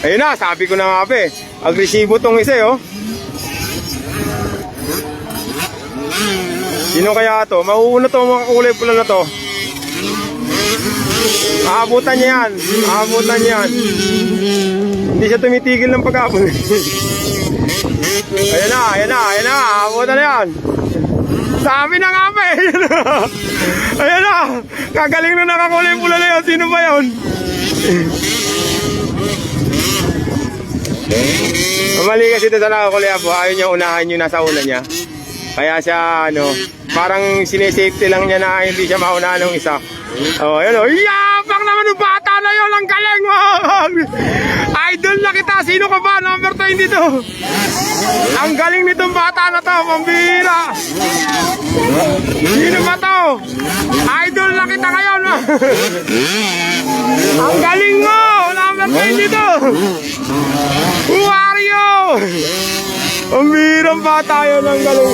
Ayun na, sabi ko na nga pe. Agresibo tong isa oh. Sino kaya to? Mauuna to mga kulay pula na to. Aabutan niya yan. Aabutan niya yan. Hindi siya tumitigil ng pag-aabot. Ayan na, ayan na, ayan na. Aabutan na yan. Sabi na nga pa eh. Ayan na. Kagaling na nakakulay pula na yun. Sino ba yun? Mali kasi ito sa nakakulay po. Ayaw niya unahan yung nasa una niya. Kaya siya ano, parang sinesafety lang niya na hindi siya maunahan ng isa. Oh, ayan oh. Yabang naman yung bata na yun. Ang galing mo. Idol na kita. Sino ka ba? Number 20 dito. Ang galing nitong bata na to. Pambira. Sino ba to? Idol na kita ngayon. Ang galing mo. Number 20 dito. Wario. Pambirang bata yun. Ang galing.